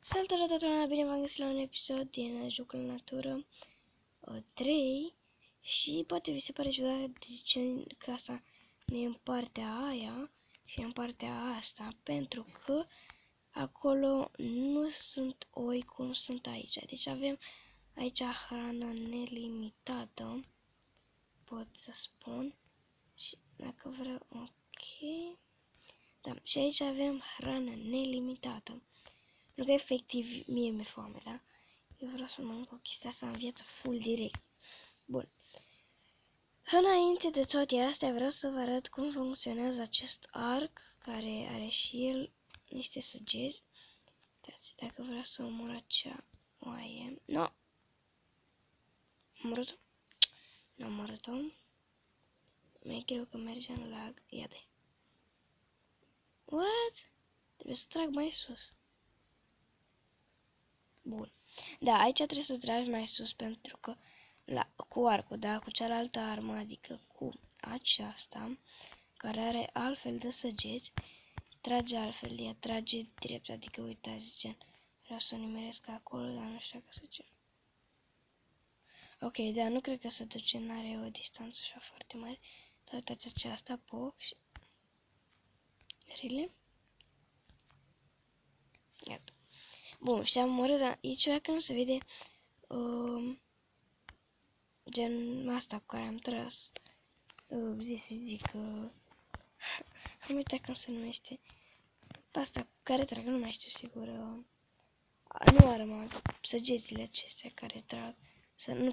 Salutare toată lumea, bine v-am găsit la un episod din Jocul în Natură 3 și poate vi se pare ciudat de ce că asta nu e în partea aia și e în partea asta, pentru că acolo nu sunt oi cum sunt aici. Deci avem aici hrană nelimitată, pot să spun, și dacă vreau, ok, da, și aici avem hrană nelimitată. Nu că efectiv mie mi-e foame, da? Eu vreau să mănânc o chestie asta în viață full direct. Bun. Înainte de toate astea vreau să vă arăt cum funcționează acest arc, care are și el niște săgeți. Uitați, dacă vreau să omor acea oaie. No! Omorât-o? Nu omorât-o. Mi-e greu că merge în lag. Ia de. What? Trebuie să trag mai sus. Bun. Da, aici trebuie să tragi mai sus pentru că cu arcul, da, cu cealaltă armă, adică cu aceasta, care are altfel de săgeți, trage altfel, ea trage drept, adică uitați, gen, vreau să o nimeresc acolo, dar nu știu dacă se duce. Ok, da, nu cred că se duce, n-are o distanță așa foarte mare, dar uitați aceasta, poc și... Really? Iată. Bun, și am omorât, dar aici dacă nu se vede, gen asta cu care am tras, zic, am uitat cum se numește, asta cu care trag, nu mai știu sigur, nu arma, săgețile acestea care trag, nu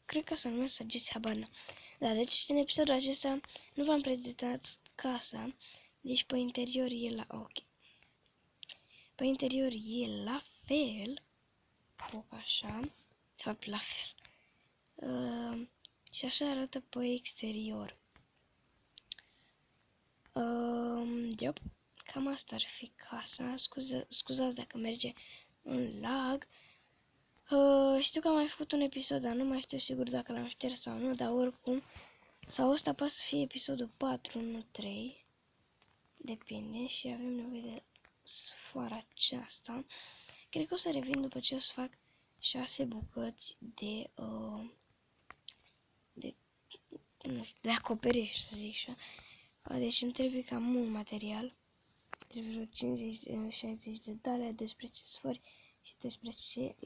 cred că se numesc săgeți, habar n-am. Da, deci în episodul acesta nu v-am prezentat casa, deci pe interior e la ochi. Pe interior e la fel, foc așa, de fapt la fel. Și așa arată pe exterior. Yep. Cam asta ar fi casa. Scuzați dacă merge în lag. Știu că am mai făcut un episod, dar nu mai știu sigur dacă l-am șters sau nu, dar oricum. Sau ăsta poate să fie episodul 4, nu 3. Depinde și avem nevoie de sfoara aceasta. Cred că o să revin după ce o să fac 6 bucăți de nu știu, de acoperiș, să zic așa. Deci îmi trebuie cam mult material. Trebuie 50-60 de dale, 12 sfori și 12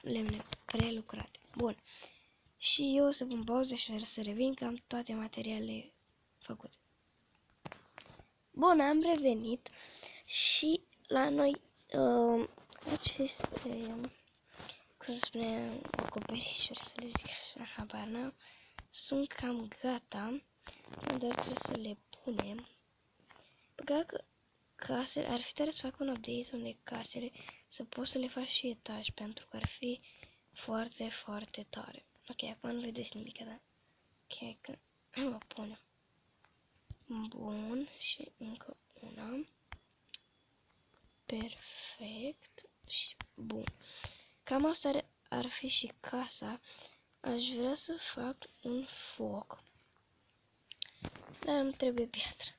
lemne prelucrate. Bun. Și eu o să pun pauză și o să revin că am toate materialele făcute. Bun, am revenit și la noi aceste, cum să spune, acoperișuri, să le zic așa, habar n-am, sunt cam gata, doar trebuie să le punem. Păcat că casele, ar fi tare să fac un update unde casele să poți să le faci și etaj, pentru că ar fi foarte, foarte tare. Ok, acum nu vedeți nimic, da? Ok, că mă punem. Bun, și încă una. Perfect. Și bun. Cam asta ar fi și casa. Aș vrea să fac un foc, dar nu trebuie piatră.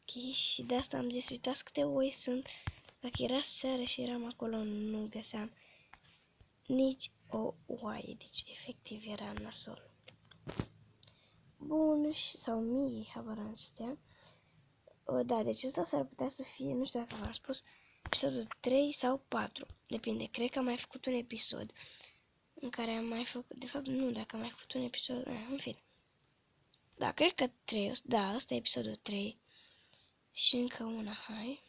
Ok, și de asta am zis, uitați câte oi sunt. Dacă era seară și eram acolo, nu găseam nici o oaie, deci efectiv era nasol. Bun, sau mii, habar acestea. Da, deci asta s-ar putea să fie, nu știu dacă v-am spus, episodul 3 sau 4. Depinde, cred că am mai făcut un episod în care am mai făcut, de fapt nu, dacă am mai făcut un episod, în fine. Da, cred că 3, da, ăsta e episodul 3. Și încă una, hai.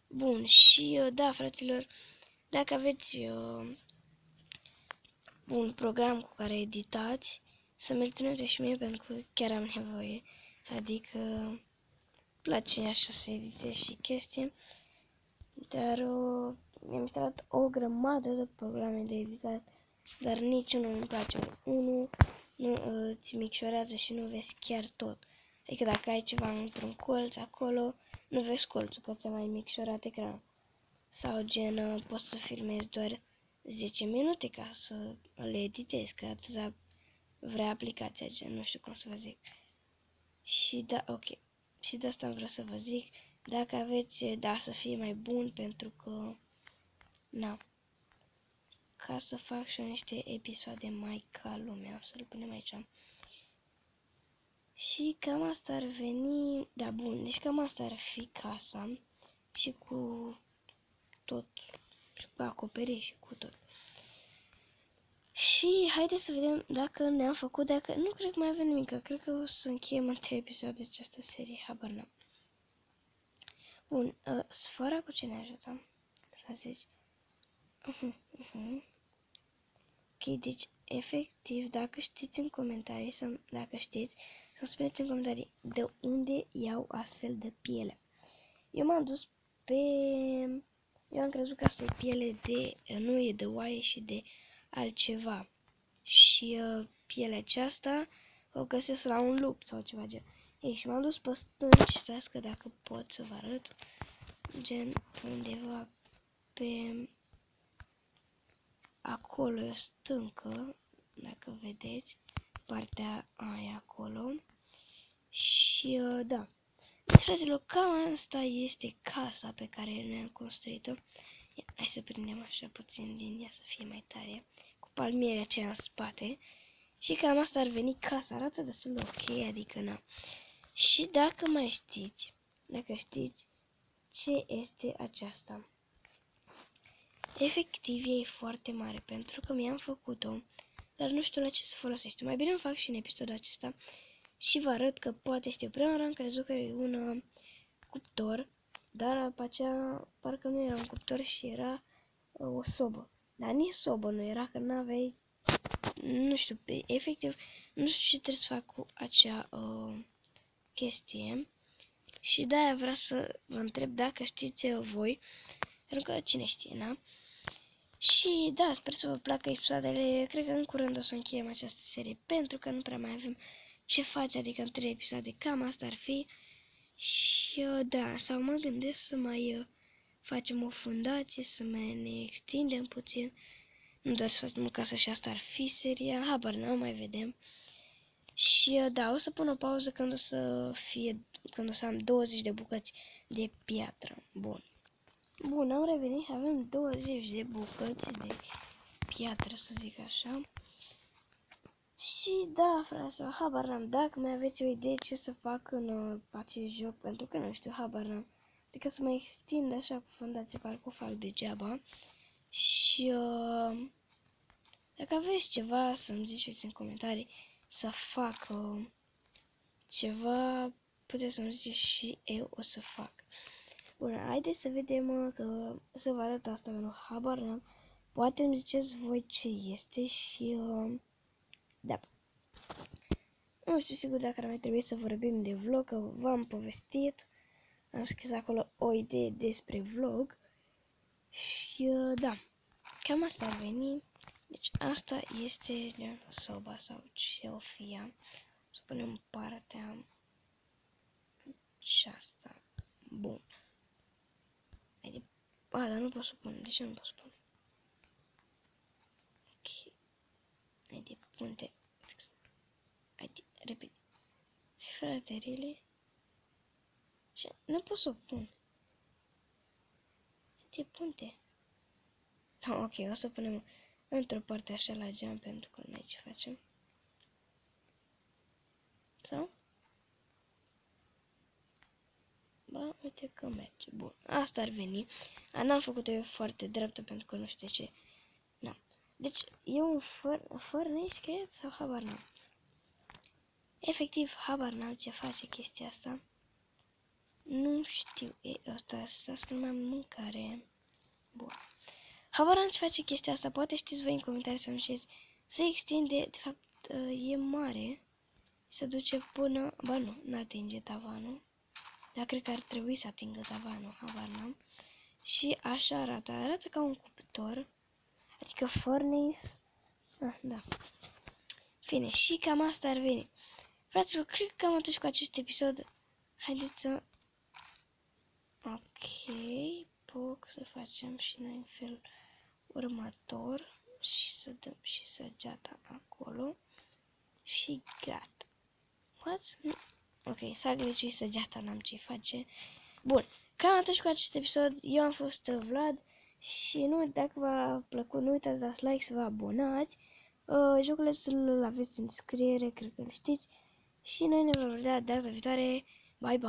Bun, și da, fraților, dacă aveți un program cu care editați, să mi-l trimite și mie, pentru că chiar am nevoie. Adică place așa să editez și chestii. Dar mi-am instalat o grămadă de programe de editat, dar niciunul nu-mi place. Unul nu îți micșorează și nu vezi chiar tot. Adică dacă ai ceva într-un colț acolo, nu vezi colțul, că ți-a mai micșorat ecranul. Sau gen, poți să filmezi doar 10 minute ca să le editezi, că atâta vrea aplicația, gen, nu știu cum să vă zic. Și da, ok. Și de asta vreau să vă zic, Dacă aveți, da, să fie mai bun, pentru că, na, ca să fac și eu niște episoade mai ca lumea, o să-l punem aici. Și cam asta ar veni, da, bun, deci cam asta ar fi casa și cu tot, și cu acoperiș și cu tot. Și haideți să vedem dacă ne-am făcut, dacă, nu cred că mai avem nimic, cred că o să încheiem în 3 episoade această serie, habar n-am. Bun, sfera cu ce ne ajută? Să zici. Ok, deci, efectiv, dacă știți în comentarii, dacă știți, să-mi spuneți în comentarii de unde iau astfel de piele. Eu m-am dus pe... Eu am crezut că asta e piele de... Nu e de oaie și de altceva. Și pielea aceasta o găsesc la un lup sau ceva gen. Ei, și m-am dus pe stânci, stați că dacă pot să vă arăt, gen undeva pe... Acolo e o stâncă, dacă vedeți, partea aia acolo. Și da. Deci, fraților, cam asta este casa pe care ne-am construit-o. Hai să prindem așa puțin din ea să fie mai tare. Cu palmieri aceia în spate. Și cam asta ar veni casa. Arată destul de ok, adică na. Și dacă mai știți, dacă știți ce este aceasta. Efectiv, e foarte mare, pentru că mi-am făcut-o, dar nu știu la ce să folosește. Mai bine îmi fac și în episodul acesta și vă arăt că poate știu. Prima oară am crezut că e un cuptor, dar după aceea parcă nu era un cuptor și era o sobă. Dar nici sobă nu era, că n-aveai, nu știu, efectiv, nu știu ce trebuie să fac cu acea chestie. Și de-aia vreau să vă întreb dacă știți voi, pentru că cine știe, na? Și da, sper să vă placă episoadele, cred că în curând o să încheiem această serie, pentru că nu prea mai avem ce face, adică în 3 episoade, cam asta ar fi. Și da, sau mă gândesc să mai facem o fundație, să mai ne extindem puțin, nu doar să facem o casă și asta ar fi seria, habar n-am, mai vedem. Și da, o să pun o pauză când o să fie, când o să am 20 de bucăți de piatră, bun. Bun, am revenit și avem 20 de bucăți de piatră, să zic așa. Și da, fraților, habar n-am. Dacă mai aveți o idee ce să fac în acest joc, pentru că nu știu, habar n-am. Adică să mă extind așa cu fundație, parcă o fac degeaba. Și dacă aveți ceva să-mi ziceți în comentarii să fac ceva, puteți să-mi ziceți și eu o să fac. Bun, haideți să vedem că să vă arăt asta, pentru habar n-am. Poate îmi ziceți voi ce este și da. Nu știu sigur dacă ar mai trebui să vorbim de vlog, că v-am povestit. Am scris acolo o idee despre vlog. Și da, cam asta ar veni. Deci asta este soba sau ce o fi ea. Să punem partea aceasta. Bun. Dar nu pot să pun. De ce nu pot să pun? Ok. Haide, punte. Fix. Haide, repede. Hai, frate, really? Ce? Nu pot să o pun. Haide, punte. Da, ok, o să punem într-o parte așa la geam, pentru că noi ce facem. Sau? Ba, uite că merge. Bun, asta ar veni. N-am făcut-o eu foarte dreaptă, pentru că nu știu de ce. Na. Deci, e un furnace, cred, sau habar n-am. Efectiv, habar n-am ce face chestia asta. Nu știu. Asta că nu am mâncare. Bun. Habar n-am ce face chestia asta. Poate știți voi în comentarii să-mi știți. Se extinde, de fapt, e mare. Se duce până... Ba nu, nu atinge tavanul. Dar cred că ar trebui să atingă tavanul, habar n-am. Și așa arată. Arată ca un cuptor. Adică furnace. Da. Fine, și cam asta ar veni. Fraților, cred că cam atât cu acest episod. Haideți să... Ok. Poc să facem și noi în felul următor. Și să dăm și săgeata acolo. Și gata. What? Ok, s-a gliciuit săgeata, n-am ce face. Bun. cam atât cu acest episod. Eu am fost Vlad și nu, dacă v-a plăcut, nu uitați să dați like, să vă abonați. Joculețul îl aveți în descriere, cred că îl știți. Și noi ne vom vedea data viitoare. Bye bye!